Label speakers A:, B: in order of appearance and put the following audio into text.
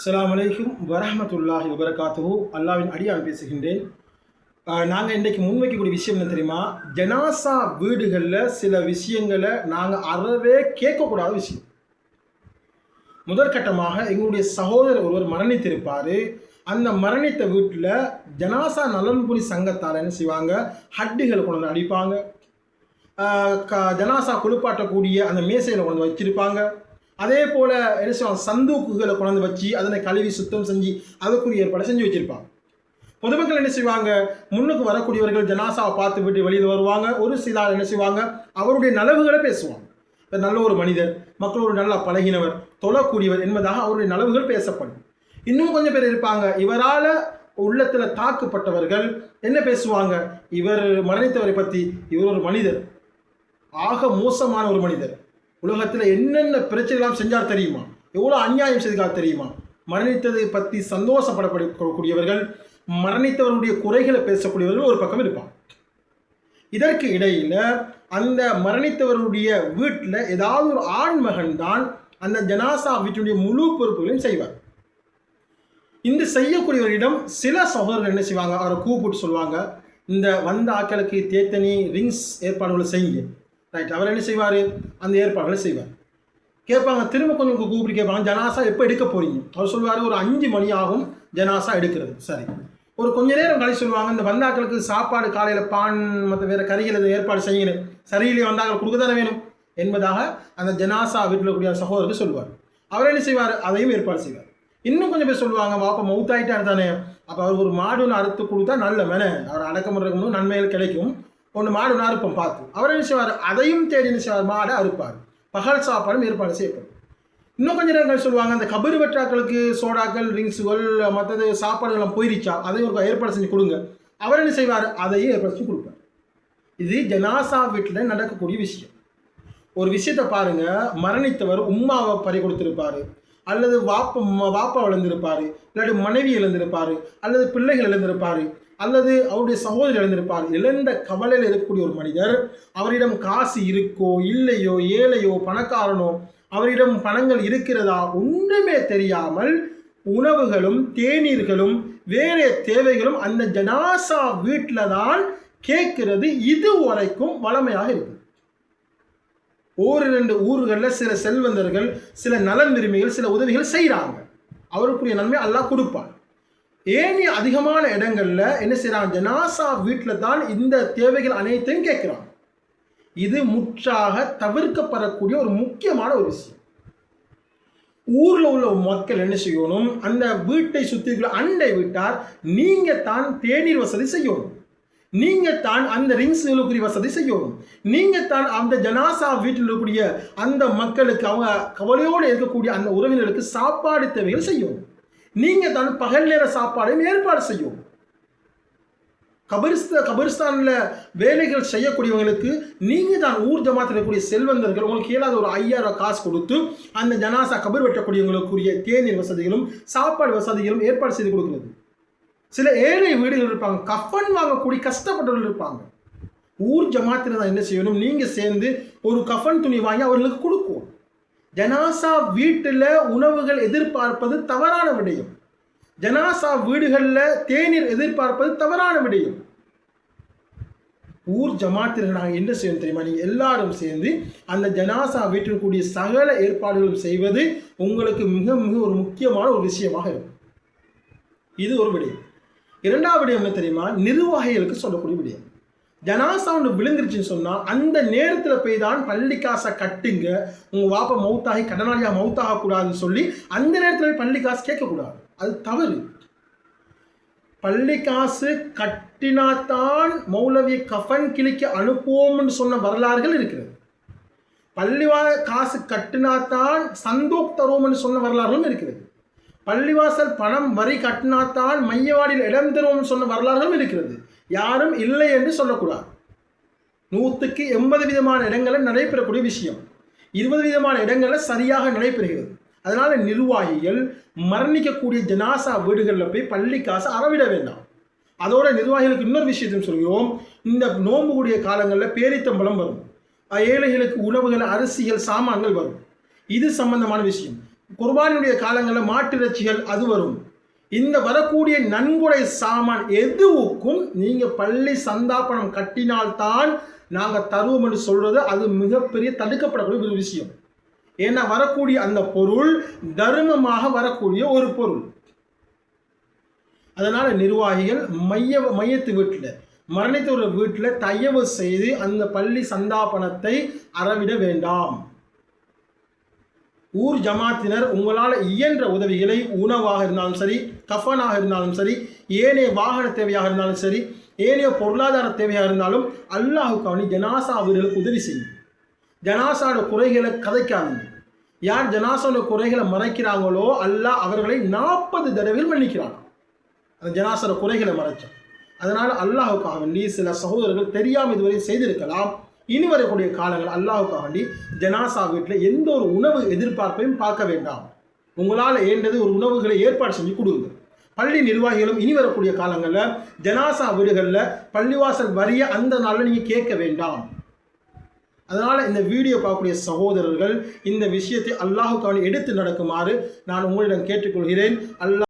A: அஸ்ஸலாமு அலைக்கும் வரஹ்மத்துல்லாஹி வபரகாத்துஹு. அல்லாவின் அடியான் பேசுகின்றேன். நாங்கள் இன்றைக்கு முன்வைக்கக்கூடிய விஷயம் என்ன தெரியுமா? ஜனாசா வீடுகளில் சில விஷயங்களை நாங்கள் அறவே கேட்கக்கூடாத விஷயம். முதற்கட்டமாக எங்களுடைய சகோதரர் ஒருவர் மரணித்திருப்பார். அந்த மரணித்த வீட்டில் ஜனாசா நலன்புரி சங்கத்தால் என்ன செய்வாங்க, ஹட்டுகளை கொண்டு வந்து அடிப்பாங்க. ஜனாசா குளிப்பாட்டக்கூடிய அந்த மேசையில் கொண்டு வந்து வச்சிருப்பாங்க. அதே போல் என்ன செய்வாங்க, சந்தூக்குகளை கொண்டு வச்சு அதனை கழுவி சுத்தம் செஞ்சு அதுக்குரிய ஏற்பாடு செஞ்சு வச்சுருப்பாங்க. பொதுமக்கள் என்ன செய்வாங்க, முன்னுக்கு வரக்கூடியவர்கள் ஜனாசாவை பார்த்து விட்டு வெளியில் வருவாங்க. ஒரு சிலர் என்ன செய்வாங்க, அவருடைய நலவுகளை பேசுவாங்க. நல்ல ஒரு மனிதர், மக்களோடு நல்லா பழகினவர், தொழக்கூடியவர் என்பதாக அவருடைய நலவுகள் பேசப்படும். இன்னும் கொஞ்சம் பேர் இருப்பாங்க, இவரால் உள்ளத்தில் தாக்கப்பட்டவர்கள் என்ன பேசுவாங்க, இவர் மரணித்தவரை பற்றி, இவர் ஒரு மனிதர், ஆக மோசமான ஒரு மனிதர், உலகத்தில் என்னென்ன பிரச்சனைலாம் செஞ்சார் தெரியுமா, எவ்வளோ அநியாயம் செய்தார் தெரியுமா. மரணித்ததை பற்றி சந்தோஷப்படக்கூடியவர்கள், மரணித்தவர்களுடைய குறைகளை பேசக்கூடியவர்கள் ஒரு பக்கம் இருப்பாங்க. இதற்கு இடையில் அந்த மரணித்தவருடைய வீட்டில் ஏதாவது ஒரு ஆண் மகன் தான் அந்த ஜனாசா வீட்டினுடைய முழு பொறுப்புகளையும் செய்வார். இந்த செய்யக்கூடியவரிடம் சில சகோதரர்கள் என்ன செய்வாங்க, அவரை கூப்பிட்டு சொல்லுவாங்க, இந்த வந்த ஆட்களுக்கு தேத்தனி ரிங்ஸ் ஏற்பாடுகளை செய்யுங்க. ரைட், அவர் என்ன செய்வார், அந்த ஏற்பாடுகளை செய்வார். கேட்பாங்க, திரும்ப கொஞ்சம் கூப்பிட்டு கேட்பாங்க, ஜனாசா எப்போ எடுக்க போகிறீங்க. அவர் சொல்லுவார், ஒரு 5 மணி ஆகும் ஜனாசா எடுக்கிறது. சரி, ஒரு கொஞ்ச நேரம் கழிச்சு சொல்லுவாங்க, இந்த வந்தாக்களுக்கு சாப்பாடு காலையில் பான் மற்ற வேறு கறிகள் ஏற்பாடு செய்யணும், சரியிலே வந்தாக்கள் கொடுக்க தானே வேணும் என்பதாக அந்த ஜனாசா வீட்டில் கூடிய சகோதரருக்கு சொல்லுவார். அவர் என்ன செய்வார், அதையும் ஏற்பாடு செய்வார். இன்னும் கொஞ்சம் பேர் சொல்லுவாங்க, வாப்பா மவுத்தாயிட்டார் தானே, அப்போ அவர் ஒரு மாடு ஒன்று அறுத்து கொடுத்தா நல்ல மேலே அவர் அடக்கம் பண்ணுறதுக்கு நன்மைகள் கிடைக்கும், ஒன்று மாடு ஒன்று அறுப்பம் பார்த்து அவர் என்ன செய்வார், அதையும் தேடி என்ன செய்வார், மாடை அறுப்பார். பகல் சாப்பாடும் ஏற்பாடு செய்யப்படும். இன்னும் கொஞ்சம் நேரங்கள் சொல்லுவாங்க, அந்த கபரு வெற்றாக்களுக்கு சோடாக்கள் ரிங்ஸுகள் மற்றது சாப்பாடுகள்லாம் போயிருச்சா, அதையும் ஒரு ஏற்பாடு செஞ்சு கொடுங்க. அவர் என்ன செய்வார், அதையும் ஏற்பாடு செஞ்சு கொடுப்பார். இது ஜனாசா வீட்டில் நடக்கக்கூடிய விஷயம். ஒரு விஷயத்தை பாருங்க, மரணித்தவர் உம்மாவை பறி கொடுத்திருப்பாரு, அல்லது வாப்பா இழந்திருப்பாரு, இல்லாட்டி மனைவி இழந்திருப்பாரு, அல்லது பிள்ளைகள் இழந்திருப்பாரு, அல்லது அவருடைய சகோதரி இழந்திருப்பார். இழந்த கவலையில் இருக்கக்கூடிய ஒரு மனிதர், அவரிடம் காசு இருக்கோ இல்லையோ, ஏழையோ பணக்காரனோ, அவரிடம் பணங்கள் இருக்கிறதா ஒன்றுமே தெரியாமல் உணவுகளும் தேநீர்களும் வேறு தேவைகளும் அந்த ஜனாசா வீட்டில் தான் கேட்கிறது. இது வரைக்கும் வளமையாக இருக்கு. 1-2 ஊர்களில் சில செல்வந்தர்கள், சில நலன் விரும்பிகள் சில உதவிகள் செய்கிறாங்க, அவருக்குரிய நன்மை அல்லாஹ் கொடுப்பான். ஏனி அதிகமான இடங்கள்ல என்ன செய்யறாங்க, ஜனாசா வீட்டில் தான் இந்த தேவைகள் அனைத்தையும் கேட்கிறாங்க. இது முற்றாக தவிர்க்கப்படக்கூடிய ஒரு முக்கியமான ஒரு விஷயம். ஊர்ல உள்ள மக்கள் என்ன செய்யணும், அந்த வீட்டை சுற்றி அண்டை விட்டார் நீங்க தான் தேநீர் வசதி செய்யணும், நீங்க தான் அந்த ரிங்ஸ்களுக்குரிய வசதி செய்யணும், நீங்க தான் அந்த ஜனாசா வீட்டில் இருக்கக்கூடிய அந்த மக்களுக்கு, அவங்க கவலையோடு இருக்கக்கூடிய அந்த உறவினர்களுக்கு சாப்பாடு தேவைகள் செய்யணும், நீங்க தான் பகல் நேர சாப்பாடையும் ஏற்பாடு செய்யும். கபரிஸ்தான்ல வேலைகள் செய்யக்கூடியவங்களுக்கு நீங்க தான் ஊர் ஜமாத்தில் இருக்கக்கூடிய செல்வந்தர்கள், உங்களுக்கு இயலாத ஒரு 5000 காசு கொடுத்து அந்த ஜனாசா கபர் வெட்டக்கூடியவங்களுக்குரிய தேநீர் வசதிகளும் சாப்பாடு வசதிகளும் ஏற்பாடு செய்து கொடுக்கிறது. சில ஏழை வீடுகள் இருப்பாங்க, கஃபன் வாங்கக்கூடிய கஷ்டப்பட்டவர்கள் இருப்பாங்க. ஊர் ஜமாத்தில் தான் என்ன செய்யணும், நீங்க சேர்ந்து ஒரு கஃபன் துணி வாங்கி அவர்களுக்கு கொடுக்கும். ஜனாசா வீட்டில் உணவுகள் எதிர்பார்ப்பது தவறான விடயம். ஜனாசா வீடுகளில் தேநீர் எதிர்பார்ப்பது தவறான விடயம். ஊர் ஜமாத்தில் நாங்கள் என்ன செய்யணும் தெரியுமா, நீங்கள் எல்லாரும் சேர்ந்து அந்த ஜனாசா வீட்டில் கூடிய சகல ஏற்பாடுகளும் செய்வது உங்களுக்கு மிக மிக ஒரு முக்கியமான ஒரு விஷயமாக இருக்கும். இது ஒரு விடயம். 2வது விடயம் என்ன தெரியுமா, நிர்வாகிகளுக்கு சொல்லக்கூடிய விடயம். ஜனாசா ஒன்று விழுந்துருச்சுன்னு சொன்னால் அந்த நேரத்தில் போய் தான் பள்ளி காசை கட்டுங்க, உங்கள் வாப்பா மவுத்தாகி கடனாளியாக மவுத்தாக கூடாதுன்னு சொல்லி அந்த நேரத்தில் பள்ளி காசு கேட்கக்கூடாது, அது தவறு. பள்ளி காசு கட்டினாத்தான் மௌலவி கஃபன் கிளிக்கு அனுப்புவோம்னு சொன்ன வரலாறுகள் இருக்கிறது. காசு கட்டினாத்தான் சந்தூக் தருவோம்னு சொன்ன வரலாறுகளும் இருக்கிறது. பள்ளிவாசல் பணம் வரி கட்டினாத்தான் மையவாடியில் இடம் தருவோம்னு சொன்ன வரலாறுகளும் இருக்கிறது. யாரும் இல்லை என்று சொல்லக்கூடாது. 100க்கு 80 விதமான இடங்களில் நடைபெறக்கூடிய விஷயம் 20 விதமான இடங்களில் சரியாக நடைபெறுகிறது. அதனால நிர்வாகிகள் மரணிக்கக்கூடிய ஜனாசா வீடுகளில் போய் பள்ளி காசு அறவிட வேண்டாம். அதோட நிர்வாகிகளுக்கு இன்னொரு விஷயத்தையும் சொல்கிறோம், இந்த நோன்பு கூடிய காலங்களில் பேரித்தம்பளம் வரும், ஏழைகளுக்கு உணவுகள் அரிசிகள் சாமான்கள் வரும். இது சம்பந்தமான விஷயம். குர்பானியுடைய காலங்களில் மாட்டிறைச்சிகள் அது வரும். இந்த வரக்கூடிய நன்கொடை சாமான் எதுவுக்கும் நீங்கள் பள்ளி சந்தாபனம் கட்டினால்தான் நாங்கள் தருவோம் என்று சொல்கிறது அது மிகப்பெரிய தடுக்கப்படக்கூடிய ஒரு விஷயம். ஏன்னா வரக்கூடிய அந்த பொருள் தர்மமாக வரக்கூடிய ஒரு பொருள். அதனால் நிர்வாகிகள் மையத்து வீட்டில் மரணித்தோர் வீட்டில் தயவு செய்து அந்த பள்ளி சந்தாபனத்தை அறவிட வேண்டாம். ஊர் ஜமாத்தினர் உங்களால் இயன்ற உதவிகளை உணவாக இருந்தாலும் சரி, கஃபனாக இருந்தாலும் சரி, ஏனைய வாகன தேவையாக இருந்தாலும் சரி, ஏனைய பொருளாதார தேவையாக இருந்தாலும் அல்லாஹுக்காக ஜனாசா வீடுகளுக்கு உதவி செய்யும். ஜனாசாவோட குறைகளை கதைக்காதீங்க. யார் ஜனாசாவோட குறைகளை மறைக்கிறாங்களோ அல்லாஹ் அவர்களை 40 தடவைகள் மன்னிக்கிறாங்க. அந்த ஜனாசாவோட குறைகளை மறைச்சான். அதனால் அல்லாஹுக்காக வேண்டி சில சகோதரர்கள் தெரியாமல் இதுவரை செய்திருக்கலாம். இனி வரக்கூடிய காலங்கள் அல்லாஹுக்காக வேண்டி ஜனாசா வீட்டில் எந்த ஒரு உணவு எதிர்பார்ப்பையும் பார்க்க வேண்டாம். உங்களால் ஏண்டது ஒரு உணவுகளை ஏற்பாடு செஞ்சு கொடுங்க. பள்ளி நிர்வாகிகளும் இனி வரக்கூடிய காலங்களில் ஜனாசா வீடுகளில் பள்ளிவாசல் வரிய அந்த நாளில் நீங்கள் கேட்க வேண்டாம். அதனால் இந்த வீடியோ பார்க்கக்கூடிய சகோதரர்கள் இந்த விஷயத்தை அல்லாஹுக்காக எடுத்து நடக்குமாறு நான் உங்களிடம் கேட்டுக்கொள்கிறேன். அல்லாஹ்